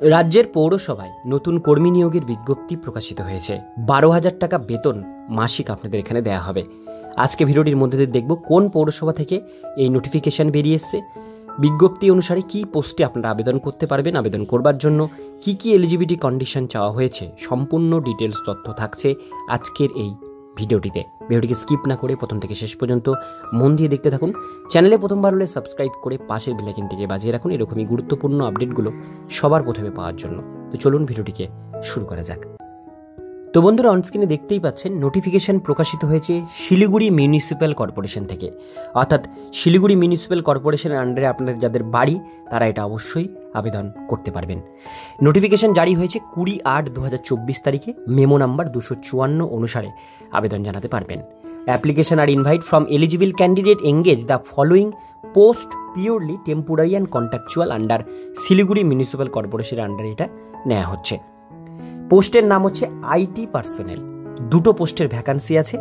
রাজ্যের পৌরসভায় নতুন কর্মী নিয়োগের বিজ্ঞপ্তি প্রকাশিত হয়েছে। 12,000 টাকা বেতন মাসিক আপনাদের এখানে দেওয়া হবে। আজকে ভিডিওটির মধ্যে দিয়ে দেখব কোন পৌরসভা থেকে এই নোটিফিকেশন বেরিয়ে এসছে, বিজ্ঞপ্তি অনুসারে কি পোস্টে আপনারা আবেদন করতে পারবেন, আবেদন করবার জন্য কি কি এলিজিবিলিটি কন্ডিশন চাওয়া হয়েছে, সম্পূর্ণ ডিটেলস তথ্য থাকছে আজকের এই ভিডিওটিতে। ভিডিওটিকে স্কিপ না করে প্রথম থেকে শেষ পর্যন্ত মন দিয়ে দেখতে থাকুন। চ্যানেলে প্রথমবার হলে সাবস্ক্রাইব করে পাশের বেল আইকনটিকে বাজিয়ে রাখুন এরকমই গুরুত্বপূর্ণ আপডেটগুলো সবার প্রথমে পাওয়ার জন্য। তো চলুন ভিডিওটিকে শুরু করা যাক। তো বন্ধুরা, অনস্ক্রিনে দেখতেই পাচ্ছেন নোটিফিকেশন প্রকাশিত হয়েছে শিলিগুড়ি মিউনিসিপ্যাল কর্পোরেশন থেকে। অর্থাৎ শিলিগুড়ি মিউনিসিপ্যাল কর্পোরেশনের আন্ডারে আপনাদের যাদের বাড়ি তারা এটা অবশ্যই আবেদন করতে পারবেন। নোটিফিকেশন জারি হয়েছে 20/8/2024 তারিখে, মেমো নাম্বার 254 অনুসারে আবেদন জানাতে পারবেন। Application are invite from eligible candidate engage the following post purely temporary and contractual under Siliguri municipal কর্পোরেশনের আন্ডারে এটা নেওয়া হচ্ছে। পোস্টের নাম হচ্ছে আইটি পার্সোনেল। দুটো পোস্টের ভ্যাকান্সি আছে।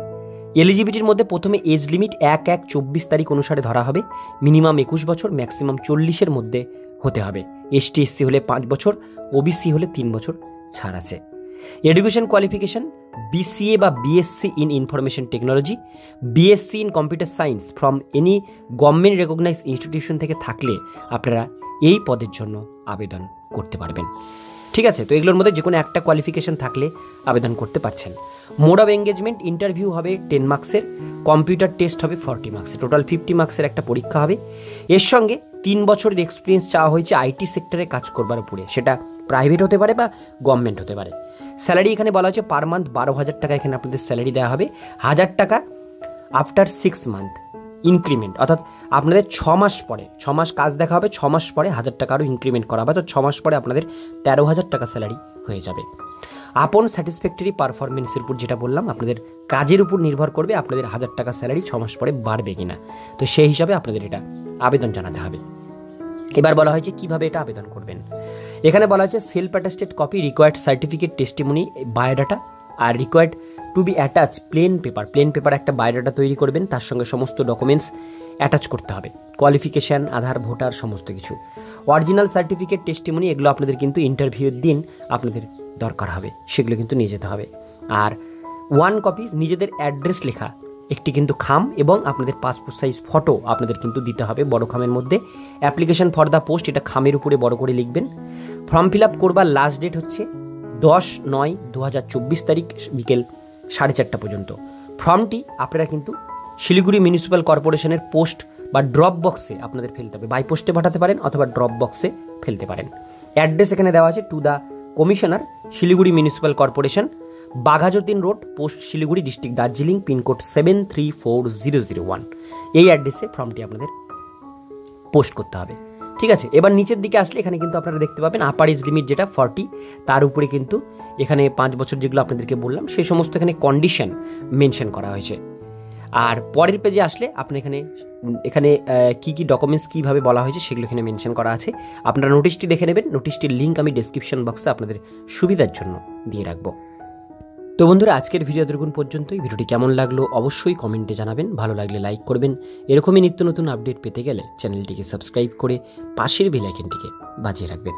এলিজিবিলিটির মধ্যে প্রথমে এজ লিমিট 1/1/24 তারিখ অনুসারে ধরা হবে। মিনিমাম 21 বছর, ম্যাক্সিমাম 40-এর মধ্যে হতে হবে। এসটি এসসি হলে 5 বছর, ওবিসি হলে 3 বছর ছাড় আছে। এডুকেশন কোয়ালিফিকেশন বিসিএ বা BSc in information technology, BSc in computer science from any government recognize institution থেকে থাকলে আপনারা এই পদের জন্য আবেদন করতে পারবেন। ঠিক আছে, তো এগুলোর মধ্যে যে কোনো একটা কোয়ালিফিকেশন থাকলে আবেদন করতে পারছেন। মোড অফ এঙ্গেজমেন্ট ইন্টারভিউ হবে 10 মার্কসের, কম্পিউটার টেস্ট হবে 40 মার্কসের, টোটাল 50 মার্কসের একটা পরীক্ষা হবে। এর সঙ্গে 3 বছরের এক্সপিরিয়েন্স চাওয়া হয়েছে আইটি সেক্টরে কাজ করবার উপরে, সেটা প্রাইভেট হতে পারে বা গভর্নমেন্ট হতে পারে। স্যালারি এখানে বলা হচ্ছে পার মান্থ 12,000 টাকা এখানে আপনাদের স্যালারি দেওয়া হবে। 1,000 টাকা আফটার 6 মান্থ ইনক্রিমেন্ট, অর্থাৎ আপনাদের 6 মাস পরে, 6 মাস কাজ দেখা হবে, 6 মাস পরে 1,000 টাকা আরও ইনক্রিমেন্ট করা হবে। তো 6 মাস পরে আপনাদের 13,000 টাকা স্যালারি হয়ে যাবে। আপন স্যাটিসফ্যাক্টরি পারফরমেন্সের উপর, যেটা বললাম আপনাদের কাজের উপর নির্ভর করবে আপনাদের 1,000 টাকা স্যালারি 6 মাস পরে বাড়বে কিনা। তো সেই হিসাবে আপনাদের এটা আবেদন জানাতে হবে। এবার বলা হয়েছে কিভাবে এটা আবেদন করবেন। এখানে বলা হয়েছে self attested copy, required certificate, testimony, biodata আর required to be attach plain paper একটা বায়োডাটা তৈরি করবেন, তার সঙ্গে সমস্ত ডকুমেন্টস অ্যাটাচ করতে হবে, কোয়ালিফিকেশান, আধার, ভোটার, সমস্ত কিছু। অরিজিনাল সার্টিফিকেট, টেস্টিমনি এগুলো আপনাদের কিন্তু ইন্টারভিউর দিন আপনাদের দরকার হবে, সেগুলো কিন্তু নিয়ে যেতে হবে। আর 1 কপি নিজেদের অ্যাড্রেস লেখা একটি কিন্তু খাম এবং আপনাদের পাসপোর্ট সাইজ ফটো আপনাদের কিন্তু দিতে হবে বড় খামের মধ্যে। অ্যাপ্লিকেশন ফর দ্য পোস্ট এটা খামের উপরে বড় করে লিখবেন। ফর্ম ফিল আপ করবার লাস্ট ডেট হচ্ছে 10/9/2024 তারিখ বিকেল 4:30 পর্যন্ত। ফর্মটি আপনারা কিন্তু শিলিগুড়ি মিউনিসিপ্যাল কর্পোরেশনের পোস্ট বা ড্রপ বক্সে আপনাদের ফেলতে হবে। বাই পোস্টে পাঠাতে পারেন অথবা ড্রপ বক্সে ফেলতে পারেন। অ্যাড্রেস এখানে দেওয়া আছে to the commissioner Siliguri municipal corporation, Baghajatin road, post Siliguri, district Darjeeling, pincode 734001। এই অ্যাড্রেসে ফর্মটি আপনাদের পোস্ট করতে হবে। ঠিক আছে, এবার নিচের দিকে আসলে এখানে কিন্তু আপনারা দেখতে পাবেন আপার এজ লিমিট যেটা 40, তার উপরে কিন্তু এখানে 5 বছর যেগুলো আপনাদেরকে বললাম সেই সমস্ত এখানে কন্ডিশন মেনশন করা হয়েছে। আর পরের পেজে আসলে আপনি এখানে কি কি ডকুমেন্টস কীভাবে বলা হয়েছে সেগুলো এখানে মেনশন করা আছে। আপনারা নোটিশটি দেখে নেবেন। নোটিশটির লিঙ্ক আমি ডেসক্রিপশন বক্সে আপনাদের সুবিধার জন্য দিয়ে রাখবো। তো বন্ধুরা, আজকের ভিডিও এতটুকুন পর্যন্তই। ভিডিওটি কেমন লাগলো অবশ্যই কমেন্টে জানাবেন, ভালো লাগলে লাইক করবেন। এরকমই নিত্য নতুন আপডেট পেতে গেলে চ্যানেলটিকে সাবস্ক্রাইব করে পাশের বেল আইকনটিকে বাজিয়ে রাখবেন।